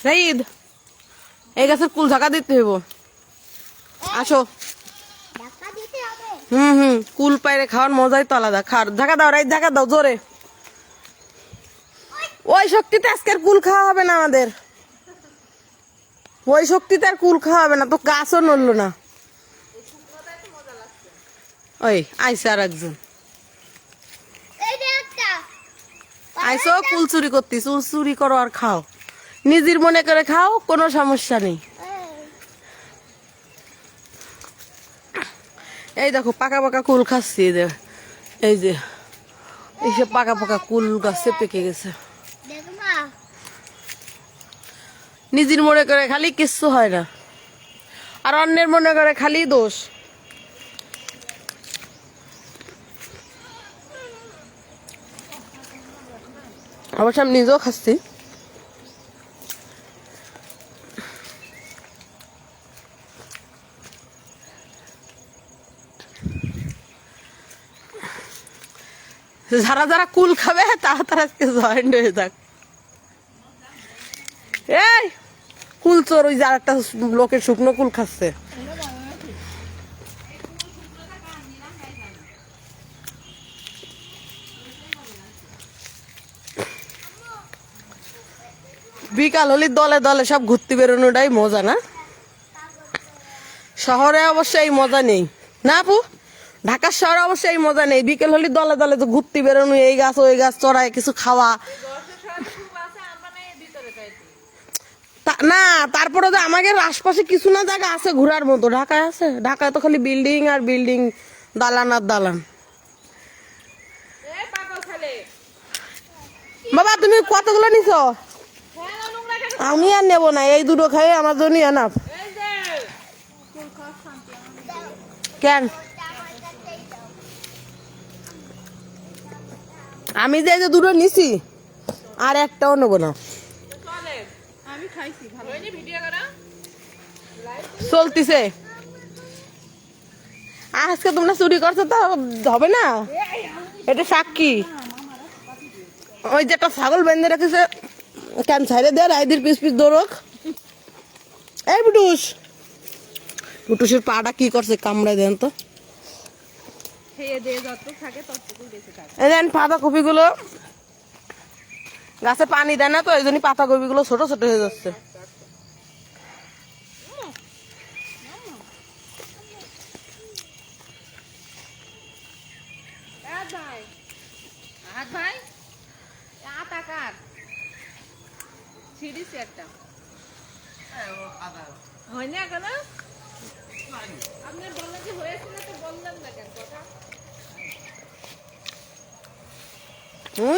সাইদ এই গাছের কুল ঝাঁকা দিতে হইব। আসো। কুল পাইরে খাওয়ার মজাই তো আলাদা। খার ঝাঁকা দাও, রাইত ঝাঁকা দাও জোরে। ওই শক্তিতে আজকের কুল খাওয়া হবে না আমাদের, ওই শক্তিতে আর কুল খাওয়া হবে না। তো গাছও নড়লো না। ওই আইসে আর একজন আইসো, কুল চুরি করতি। চুরি করো আর খাও, নিজের মনে করে খাও, কোনো সমস্যা নেই। এই দেখো পাকা পাকা কুল খাচ্ছি। এই যে এইসব পাকা পাকা কুল গাছে পেকে গেছে। নিজের মনে করে খালি কিচ্ছু হয় না, আর অন্যের মনে করে খালি দোষ। অবশ্য আমি নিজেও খাচ্ছি। যারা যারা কুল খাবে তারা তারা আজকে জয়েন্ট হয়ে যাক। এই কুল চোর, ওই যে আর একটা লোকের শুকনো কুল খাচ্ছে। বিকাল হলে দলে দলে সব ঘুরতে বেরোনোটাই মজা, না? শহরে অবশ্য এই মজা নেই, না আপু? ঢাকার শহরে অবশ্য এই মজা নেই। বিকেল হলে দলে দলে তো ঘুরতে বেরোনো, এই গাছ ওই গাছ চড়ায় কিছু খাওয়া। না তারপরে তো আমাদের আশপাশে কিছু না জায়গা আছে ঘোরার মতো। ঢাকায় আছে? ঢাকায় তো খালি বিল্ডিং আর বিল্ডিং, দালান আর দালান। বাবা তুমি কতগুলো নিছো? আমি আর নেবো না, এই দুটো খাই আমার জন্য এনাফ। কেন? আমি যে দুটো নিছি আর একটাও নেবো না। চলতিছে আজকে তোমরা চুরি করছো তো হবে না, এটা সাক্ষী। ওই যে একটা ছাগল বেঁধে রেখেছে, কেন ছাইড়ে দেয় রাইদির পিস পিস দৌড়ক। এই বুটুস, বুটুসের পাটা কি করছে, কামড়ায় দেন তো। এই দেন পাতাকপি গুলো গাছে পানি দেয় না তো, এই জন্য পাতাকপি গুলো ছোট ছোট হয়ে যাচ্ছে।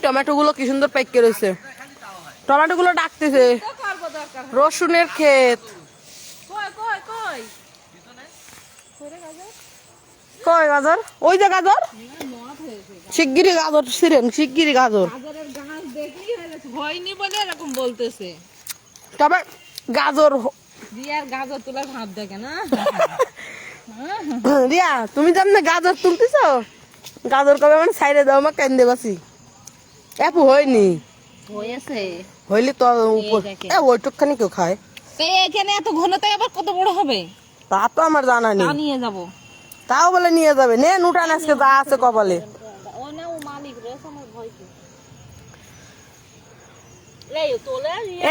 টমেটো গুলো কি সুন্দর পেকে রয়েছে। টমেটো গুলো ডাকতেছে। রসুনের ক্ষেত। কই গাজর? ওই যে গাজর, শিগগিরি গাজর ছিলেন, শিগগিরি গাজর। হয়নি বলে এরকম বলতেছে। তবে গাজর রিয়ার গাজর তোলার ভাব দেখে না। রিয়া তুমি যেমন গাজর তুলতেছ, গাজর কবে মানে সাইডে দাও, আমার কেন দেবাসি আপু হয়নি। হয়েছে, হইলে তো ওইটুকখানি কেউ খায়। এখানে এত ঘনতায় আবার কত বড় হবে তা তো আমার জানা নেই। নিয়ে যাবো, তাও বলে নিয়ে যাবে। নে নুটান আজকে যা আছে কপালে।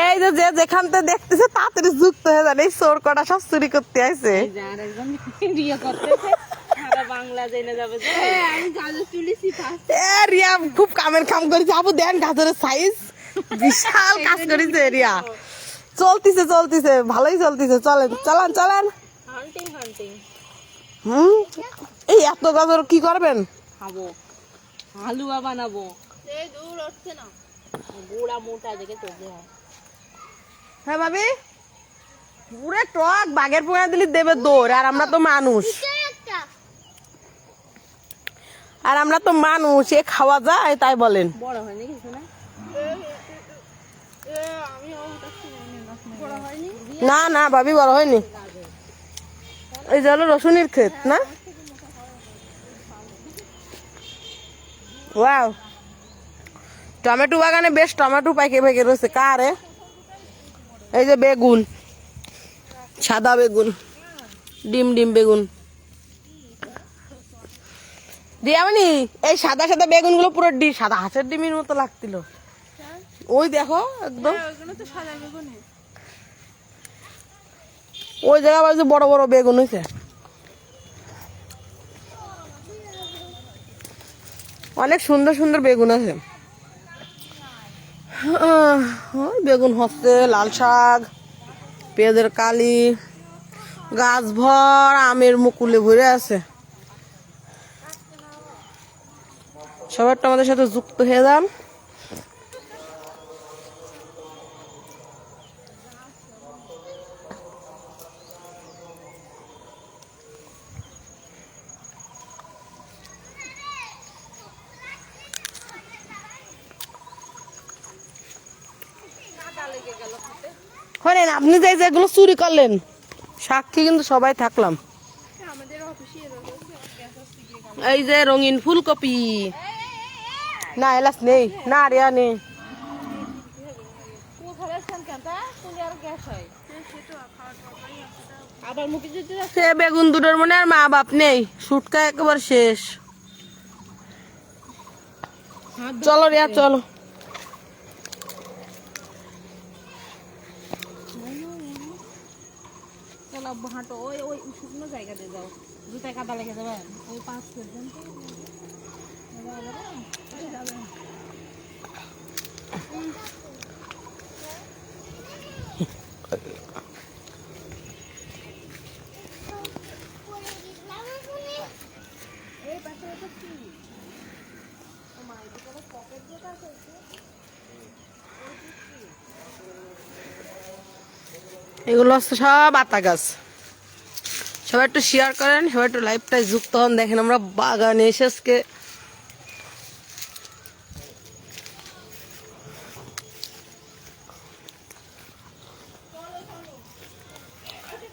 এই যে যেখান থেকে দেখতেছে তাড়াতাড়ি যুক্ত হয়ে যাবে। এই চোর কটা সব চুরি করতে আইছে। রিয়া খুব কামের কাম করেছে। আপু দেন গাজরের সাইজ বিশাল কাজ করেছে রিয়া। চলতিছে চলতিছে, ভালোই চলতিছে। চলেন চলেন চলেন। এই এত গাজর কি করবেন? খাবো, হালুয়া বানাবো। গুড়া মোটা দেখে চলতে হয়। হ্যাঁ ভাবি, পুরো টক বাঘের পোঙা দিলে দেবে দৌড়। আর আমরা তো মানুষ, আর আমরা তো মানুষ, এ খাওয়া যায় তাই বলেন। বড় হয়নি কিছু না, না না ভাবি বড় হয়নি। এই যে হলো রসুনের ক্ষেত না। ওয়াও, টমেটো বাগানে বেশ টমেটো পাইকে পাইকে রয়েছে কারে। এই যে বেগুন, সাদা বেগুন, ডিম ডিম বেগুন দিয়ামনি। এই সাদা সাদা বেগুন গুলো পুরো সাদা হাঁসের ডিমের মতো লাগছিল। ওই দেখো একদম ওই জায়গা বাজে বড় বড় বেগুন হয়েছে। অনেক সুন্দর সুন্দর বেগুন আছে। ওই বেগুন হচ্ছে, লাল শাক, পেঁয়াজের কালি, গাছ ভর আমের মুকুলে ভরে আছে। সবার আমাদের সাথে যুক্ত হয়ে যান। শোনেন, আপনি যে যেগুলো চুরি করলেন সাক্ষী কিন্তু সবাই থাকলাম। এই যে রঙিন ফুলকপি, না এলাচ নেই, না রিয়া নেই। সে বেগুন দুটোর মনে আর মা বাপ নেই, সুটকা একেবারে শেষ। চলো রিয়া চলো। হাঁটো ওই ওই শুকনো জায়গাতে যাও, জুতায় কাদা লেগে যাবে। ওই 5 পর্যন্ত এগুলো হচ্ছে সব আতা গাছ। সবাই একটু শেয়ার করেন, সবাই একটু লাইভটাই যুক্ত হন। দেখেন আমরা বাগানে এসে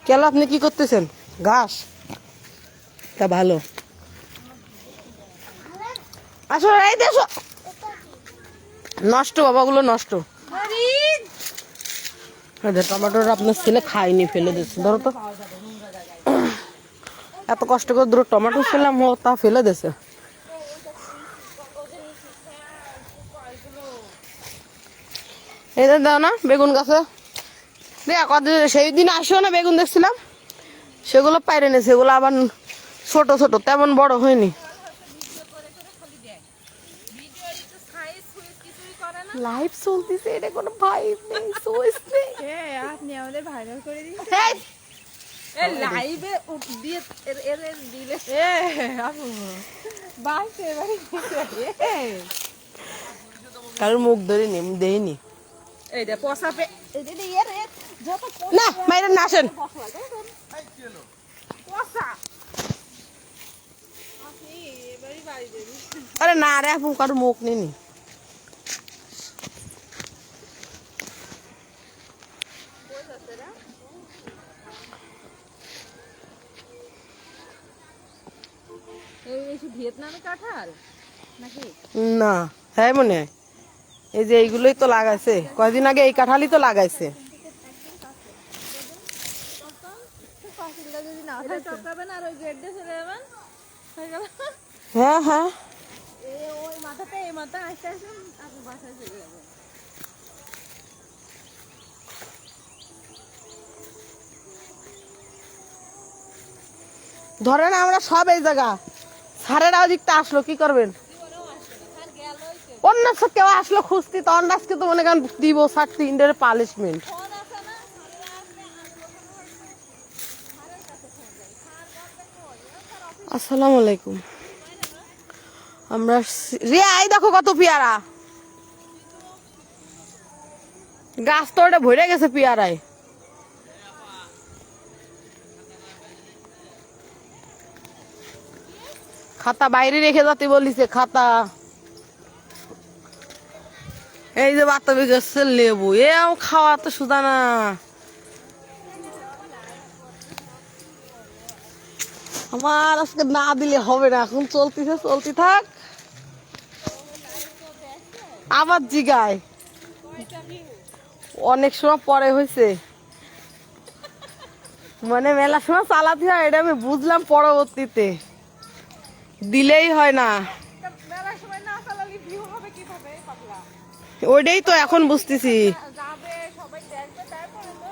কেন আপনি কি করতেছেন? ঘাস তা ভালো। আসলে এই দেশো নষ্ট, বাবাগুলো নষ্ট। টমেটোটা আপনার ছেলে খায়নি, ফেলে দিচ্ছে। ধরো তো, এত কষ্ট করে ধরো টমেটো ছিলাম, ও তা ফেলে দিছে। এই দাও না বেগুন গাছে সেই দিন আসিও না, বেগুন দেখছিলাম সেগুলো পাইরে নিয়েছে। সেগুলো আবার ছোট ছোট, তেমন বড় হয়নি। লাইভ চলতেছে, এটা কোনো ভাইব নেই, সোর্স নেই। আপনি আমাদের ভাইরাল করে দিন। এ লাইভে দিয়ে এর দিলে আপু বাস এবারে কারোর মুখ ধরে নি দেইনি। এইটা পসাপে এই যে এর যত না মাইরে না আসেন। পসা আপনি এবারে বাড়ি দেবি। আরে না রে আপু, কারোর মুখ নেই। ভিয়েতনামে কাঁঠাল নাকি? না হ্যাঁ মনে হয় এই যে এইগুলোই তো লাগাইছে, কয়দিন আগে এই কাঁঠালই তো লাগাইছে। হ্যাঁ হ্যাঁ ওই মাথাতে এই মাথা আসতে আসতে আপনি বাসায় চলে যাবেন। ধরেন আমরা সব এই জায়গা সারেরাও দিকটা আসলো, কি করবেন? অন্য কেউ আসলো খুঁজতি, তখন আজকে তো মনে করেন দিব 3 পানিশমেন্ট। আসসালামু আলাইকুম। আমরা রিয়া এই দেখো কত পেয়ারা গাছ, তো ওটা ভরে গেছে পেয়ারায়। খাতা বাইরে রেখে যাতে বলিছে, খাতা। এই যে বাতাবি গাছের লেবু, এ খাওয়া তো সুদা না। আমার আজকে না দিলে হবে না, এখন চলতেছে, চলতে থাক। আবার জিগায় অনেক সময় পরে হয়েছে, মানে মেলা সময় চালাতে হয়, এটা আমি বুঝলাম পরবর্তীতে, দিলেই হয় না। মেলার সময় না চালালে ভিউ হবে কিভাবে পাতলা? ওইটাই তো এখন বুঝতেছি। যাবে সবাই দেখবে তারপরে তো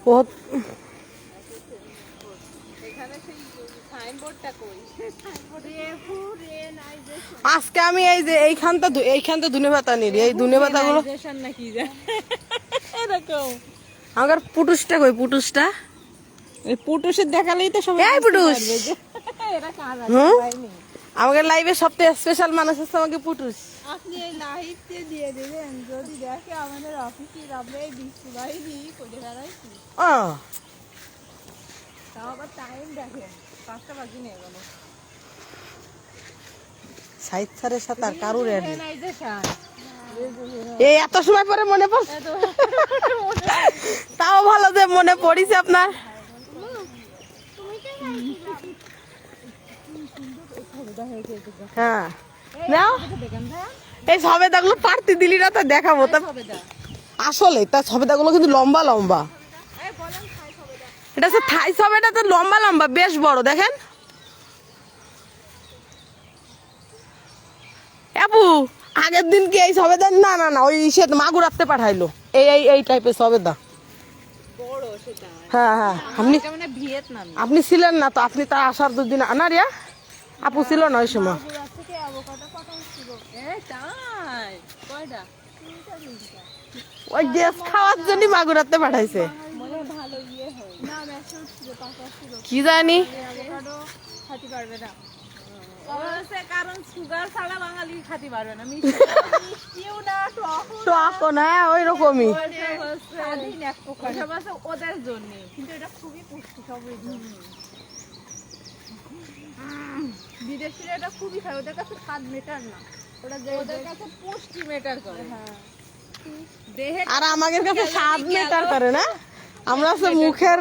বহুত এখানে সেই সাইনবোর্ডটা কই? আজকে আমি এই যে এইখানটা ধনে পাতা নিই, এই ধনে পাতা গুলো নাকি এরকম আমার পুটুসটা কই, পুটুসটা পুটুসের দেখালেই তো সবাই এই পুটুস। এরা কাজ হুম? পায়নি। আমাদের লাইভে সবচেয়ে স্পেশাল মানুষ হচ্ছে আমাকে পুটুস। আপনি এই লাইভতে দিয়ে দিবেন, যদি দেখে আমাদের অফিসে আমরা এই বিশ্ব বাহিনী করে বেড়াইছি, ও তাও আবার টাইম দেখেন 5টা বাজে নিয়ে গেল। সাইদ স্যারের সাথে আর কারুর এড নেই। রিকগনাইজেশন এই এত সময় পরে মনে পড়ছে, তাও ভালো যে মনে পড়িছে আপনার। হ্যাঁ নাও, এই সবেদাগুলো পারতি দিলি না, তা দেখাবো তা আসলে তার সবেদাগুলো কিন্তু লম্বা লম্বা। এটা হচ্ছে থাই সবেদা, তো লম্বা লম্বা বেশ বড়, দেখেন আপু। আগের দিন কি এই সবেদা, না না না ওই সে মাগুর রাখতে পাঠাইলো, এই এই এই টাইপের সবেদা। বড় সেটা, হ্যাঁ হ্যাঁ, আপনি এটা মানে ভিয়েতনাম। আপনি ছিলেন না তো, আপনি তার আসার দুদিন না রিয়া আপু ছিল না ওই সময়। মাগুরা থেকে অ্যাভোকাডো পাঠানো ছিল। তাই কয়টা? 3টা 4টা। ওই গ্যাস খাওয়ার জন্য মাগুর রাখতে পাঠাইছে, মনে হয় ভালো ইয়ে হয় না, মেশন ছিল, পাকা ছিল। কি জানি। অ্যাভোকাডো খেতে পারবে না, কারণ সুগার ছাড়া বাঙালি খেতে পারবে না। মিষ্টিও না, টক না ওই রকমই। ওদের জন্য কিন্তু এটা খুবই পুষ্টি সমৃদ্ধ। বিদেশিরা এটা খুবই খায়, ওদের কাছে স্বাদ মেটার না, ওদের কাছে পুষ্টি মেটার করে। হ্যাঁ, দেহে আর আমাদের কাছে স্বাদ মেটার করে না, আমরা হচ্ছে মুখের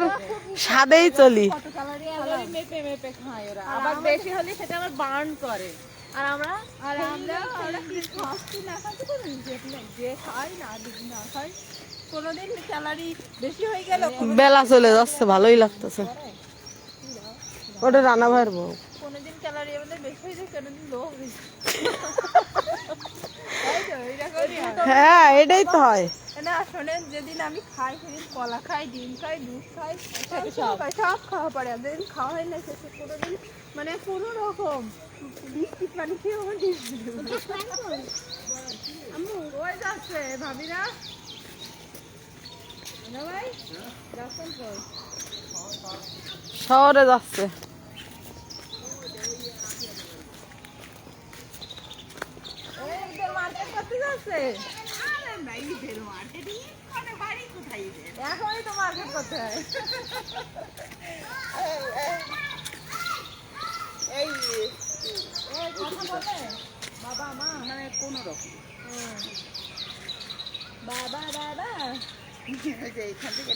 স্বাদেই চলি। কত ক্যালোরি মেপে মেপে খায় ওরা, আবার বেশি হলে সেটা আবার বার্ন করে। আর আমরা কি খাচ্ছি না খাচ্ছি কোনো হিসেব নেই, যে খাই না না খাই, কোনোদিন ক্যালোরি বেশি হয়ে গেল বেলা চলে যাচ্ছে, ভালোই লাগতেছে। ওটা রানা ভাইয়ের বউ। কোনোদিন ক্যালোরি আমাদের বেশি হয়ে যায়, কোনোদিন লো হয়ে যায়। হ্যাঁ এটাই তো হয়। না শোনেন, যেদিন আমি খাই সেদিন কলা খাই, ডিম খাই, দুধ খাই, সব খাওয়া পড়ে। আর যেদিন খাওয়া হয় না সেটা কোনোদিন মানে কোনো রকম বিস্কিট পানি খেয়ে আমার ওই যাচ্ছে ভাবিরা ভাই যাচ্ছেন কই? শহরে যাচ্ছে। মার্কেট করতে যাচ্ছে। এখনই তো মার্কেট করতে হয়। এই কথা বলে বাবা মা মানে কোন রকম বাবা বাবা এখান থেকে